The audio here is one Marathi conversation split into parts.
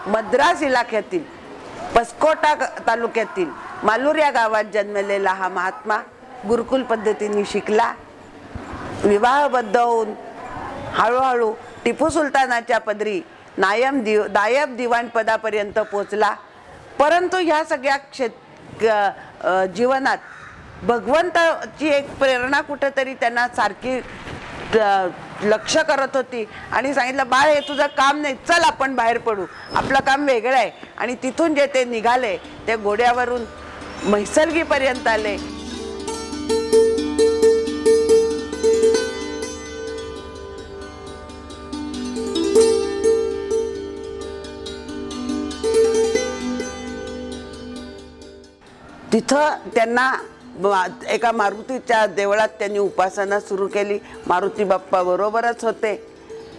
मद्रास इलाख्यातील पस्कोटा तालुक्यातील मालूर या गावात जन्मलेला हा महात्मा गुरुकुल पद्धतीने शिकला. विवाहबद्ध होऊन हळूहळू टिपू सुलतानाच्या पदरी नायब दिवाण पदापर्यंत पोचला. परंतु ह्या सगळ्या जीवनात भगवंताची एक प्रेरणा कुठेतरी त्यांना सारखी लक्ष करत होती आणि सांगितलं, बाळ हे तुझं काम नाही, चल आपण बाहेर पडू, आपलं काम वेगळं आहे. आणि तिथून जे ते निघाले ते घोड्यावरून म्हैसलगीपर्यंत आले. तिथं त्यांना एका मारुतीच्या देवळात त्यांनी उपासना सुरू केली. मारुती बाप्पा बरोबरच होते.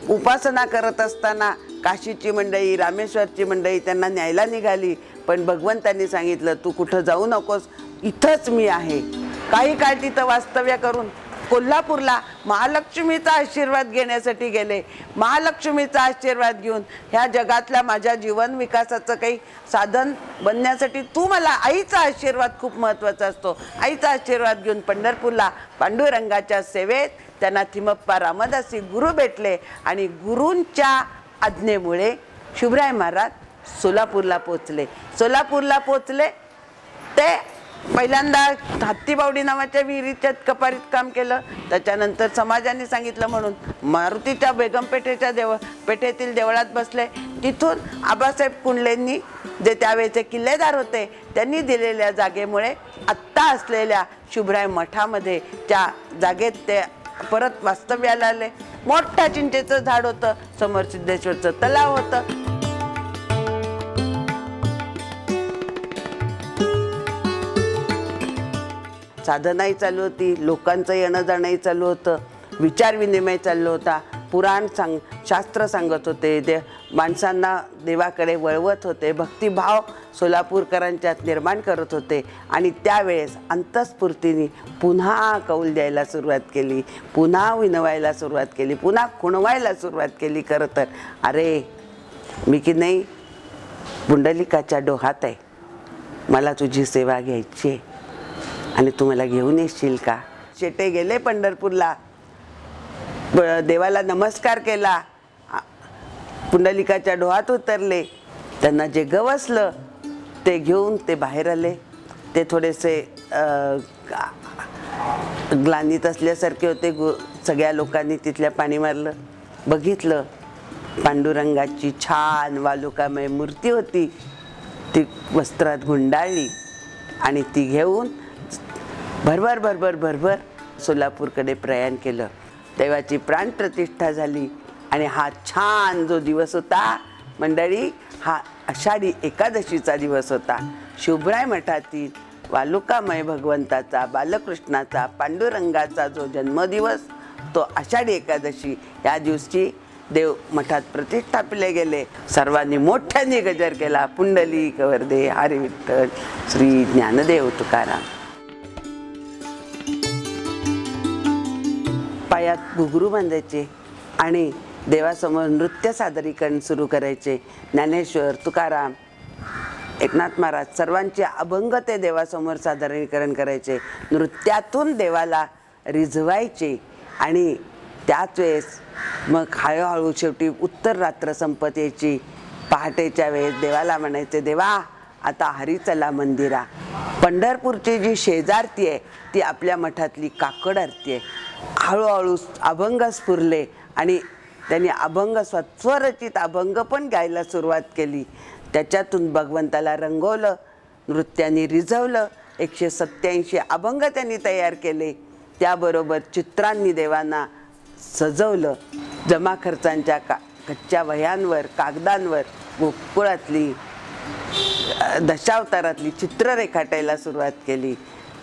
उपासना करत असताना काशीची मंडळी, रामेश्वरची मंडळी त्यांना न्यायला निघाली. पण भगवंतांनी सांगितलं, तू कुठं जाऊ नकोस, इथंच मी आहे. काही काळ तिथं वास्तव्य करून कोल्हापूरला महालक्ष्मीचा आशीर्वाद घेण्यासाठी गेले. महालक्ष्मीचा आशीर्वाद घेऊन ह्या जगातल्या माझ्या जीवन विकासाचं काही साधन बनण्यासाठी तू मला, आईचा आशीर्वाद खूप महत्त्वाचा असतो, आईचा आशीर्वाद घेऊन पंढरपूरला पांडुरंगाच्या सेवेत त्यांना थिमप्पा रामदासी गुरु भेटले. आणि गुरूंच्या आज्ञेमुळे शिवराय महाराज सोलापूरला पोचले. ते पहिल्यांदा हत्तीबावडी नावाच्या विहिरीच्या कपारीत काम केलं. त्याच्यानंतर समाजाने सांगितलं म्हणून मारुतीच्या बेगम पेठेतील देवळात बसले. तिथून आबासाहेब कुंडलेंनी, जे त्यावेळेचे किल्लेदार होते, त्यांनी दिलेल्या जागेमुळे आत्ता असलेल्या शिवराय मठामध्ये त्या जागेत ते परत वास्तव्याला आले. मोठा चिंचेचं झाड होतं, समोर सिद्धेश्वरचं तलाव होतं. साधनाही चालू होती, लोकांचं येणं जाणंही चालू होतं, विचार विनिमय चालू होता. पुराण शास्त्र सांगत होते, माणसांना देवाकडे वळवत होते, भक्तिभाव सोलापूरकरांच्यात निर्माण करत होते. आणि त्यावेळेस अंतस्फूर्तीने पुन्हा कौल द्यायला सुरुवात केली, पुन्हा विनवायला सुरुवात केली, पुन्हा खुणवायला सुरुवात केली. खरं तर अरे मी की नाही पुंडलिकाच्या डोहात आहे, मला तुझी सेवा घ्यायची आहे आणि तू मला घेऊन येशील का? शेटे गेले पंढरपूरला, देवाला नमस्कार केला, पुंडलिकाच्या डोहात उतरले. त्यांना जे गवसलं ते घेऊन ते बाहेर आले. ते थोडेसे ग्लानीत असल्यासारखे होते. सगळ्या लोकांनी तिथल्या पाणी मारलं, बघितलं पांडुरंगाची छान वालुकामय मूर्ती होती. ती वस्त्रात गुंडाळली आणि ती घेऊन भरभर सोलापूरकडे प्रयाण केलं. देवाची प्राणप्रतिष्ठा झाली. आणि हा छान जो दिवस होता मंडळी, हा आषाढी एकादशीचा दिवस होता. शिवराय मठातील वालुकामय भगवंताचा, बालकृष्णाचा, पांडुरंगाचा जो जन्मदिवस, तो आषाढी एकादशी या दिवशी देव मठात प्रतिष्ठापले गेले. सर्वांनी मोठ्याने गजर केला, पुंडलिक वरदे हरी विठ्ठल श्री ज्ञानदेव तुकाराम. पायात घुंगरू बांधायचे आणि देवासमोर नृत्य सादरीकरण सुरू करायचे. ज्ञानेश्वर, तुकाराम, एकनाथ महाराज सर्वांचे अभंग ते देवासमोर सादरीकरण करायचे. नृत्यातून देवाला रिझवायचे. आणि त्याच वेळेस मग हळूहळू शेवटी उत्तर रात्र संपत यायची. पहाटेच्या वेळेस देवाला म्हणायचे, देवा आता हरी चला मंदिरा. पंढरपूरची जी शेजारती आहे ती आपल्या मठातली काकड आरती आहे. हळूहळू अभंग स्फुरले आणि त्यांनी अभंग स्वरचित अभंग पण गायला सुरुवात केली. त्याच्यातून भगवंताला रंगवलं, नृत्याने रिझवलं. 187 अभंग त्यांनी तयार केले. त्याबरोबर चित्रांनी देवांना सजवलं. जमा खर्चांच्या कच्च्या वह्यांवर, कागदांवर गोकुळातली, दशावतारातली चित्र रेखाटायला सुरुवात केली.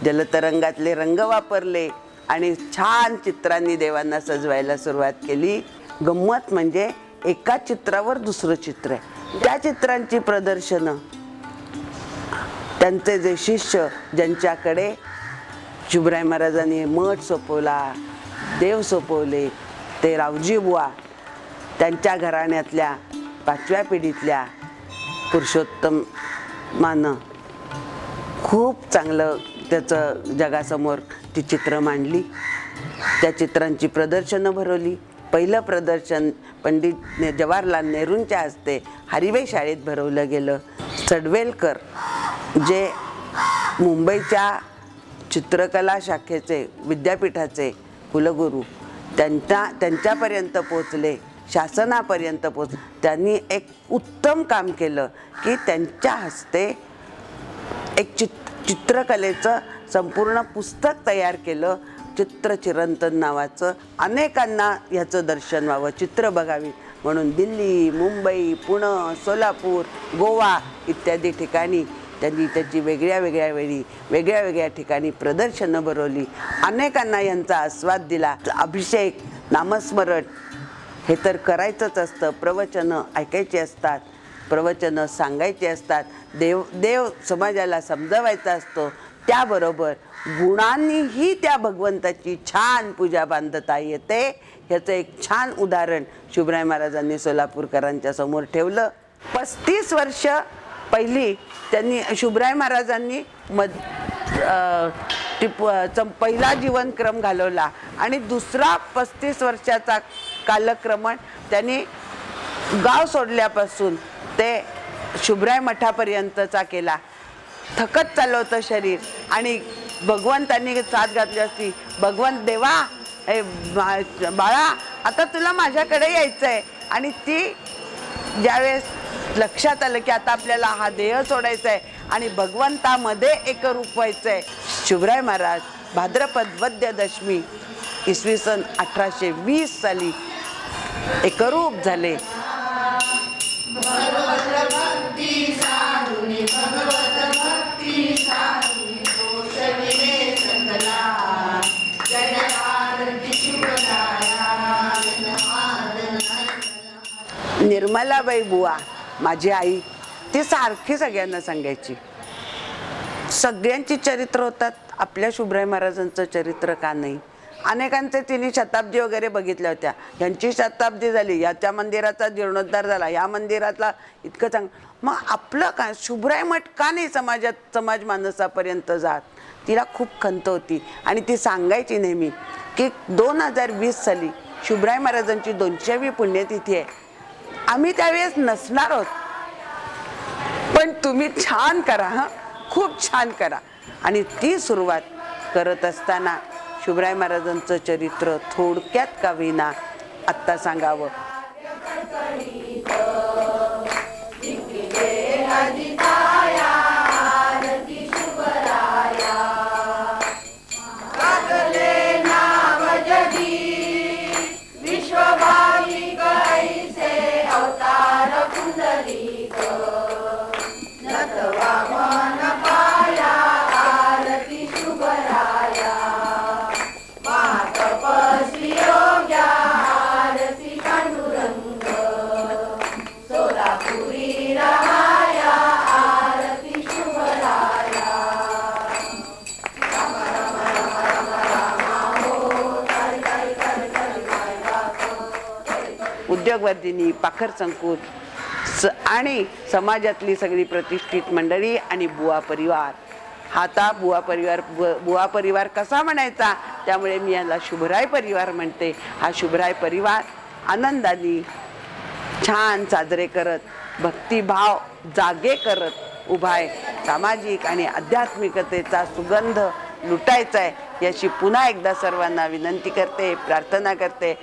जलतरंगातले रंग वापरले आणि छान चित्रांनी देवांना सजवायला सुरुवात केली. गंमत म्हणजे एका चित्रावर दुसरं चित्र आहे. त्या चित्रांची प्रदर्शनं त्यांचे जे शिष्य, ज्यांच्याकडे शिवराय महाराजांनी मठ सोपवला, देव सोपवले, ते रावजी बुवा, त्यांच्या घराण्यातल्या 5व्या पिढीतल्या पुरुषोत्तमानं खूप चांगलं त्याचं जगासमोर ती चित्र मांडली. त्या चित्रांची प्रदर्शनं भरवली. पहिलं प्रदर्शन पंडित जवाहरलाल नेहरूंच्या हस्ते हरिभाई शाळेत भरवलं गेलं. सडवेलकर जे मुंबईच्या चित्रकला शाखेचे विद्यापीठाचे कुलगुरू त्यांच्यापर्यंत पोचले, शासनापर्यंत पोचले. त्यांनी एक उत्तम काम केलं की त्यांच्या हस्ते एक चित्रकलेचं संपूर्ण पुस्तक तयार केलं, चित्रचिरंतन नावाचं. अनेकांना ह्याचं दर्शन व्हावं, चित्र बघावी म्हणून दिल्ली, मुंबई, पुणे, सोलापूर, गोवा इत्यादी ठिकाणी त्यांनी त्याची वेगळ्या वेगळ्या ठिकाणी प्रदर्शनं भरवली. अनेकांना यांचा आस्वाद दिला. अभिषेक, नामस्मरण हे तर करायचंच असतं. प्रवचनं ऐकायची असतात, प्रवचनं सांगायची असतात. देव समाजाला समजवायचा असतो. त्याबरोबर गुणांनीही त्या भगवंताची छान पूजा बांधता येते. ह्याचं एक छान उदाहरण शिवराय महाराजांनी सोलापूरकरांच्या समोर ठेवलं. 35 वर्ष पहिली त्यांनी शिवराय महाराजांनी पहिला जीवनक्रम घालवला आणि दुसरा 35 वर्षाचा कालक्रमण त्यांनी गाव सोडल्यापासून ते शिवराय मठापर्यंतचा केला. थकत चाललं होतं शरीर आणि भगवंतांनी साथ घातली असती. भगवंत देवा, बाळा आता तुला माझ्याकडे यायचं आहे. आणि ती ज्यावेळेस लक्षात आलं की आता आपल्याला हा देह सोडायचा आहे आणि भगवंतामध्ये एकरूप व्हायचं आहे, शिवराय महाराज भाद्रपद वद्य दशमी इसवी सन 1820 साली एकरूप झाले. निर्मलाबाई बुवा माझी आई, ती सारखी सगळ्यांना सांगायची, सगळ्यांची चरित्र होतात, आपल्या शिवराय महाराजांचं चरित्र का नाही. अनेकांचे तिने शताब्दी वगैरे बघितल्या होत्या. ह्यांची शताब्दी झाली, याच्या मंदिराचा जीर्णोद्धार झाला, या मंदिरातला इतकं चांगलं, मग आपलं काय शिवराय मठ का नाही समाज मानसापर्यंत जात. तिला खूप खंत होती आणि ती सांगायची नेहमी की 2020 साली शिवराय महाराजांची 200वी पुण्यतिथी आहे. आम्ही त्यावेळेस नसणार आहोत, पण तुम्ही छान करा, हां खूप छान करा. आणि ती सुरुवात करत असताना शिवराय महाराजांचं चरित्र थोडक्यात का होईना आत्ता सांगावं. उद्योगवर्धिनी, पाखर संकुल आणि समाजातली सगळी प्रतिष्ठित मंडळी आणि बुवा परिवार. आता बुवा परिवार कसा म्हणायचा, त्यामुळे मी याला शुभराय परिवार म्हणते. हा शुभराय परिवार आनंदाने छान साजरे करत, भक्तिभाव जागे करत उभा आहे. सामाजिक आणि आध्यात्मिकतेचा सुगंध लुटायचा आहे याची पुन्हा एकदा सर्वांना विनंती करते, प्रार्थना करते.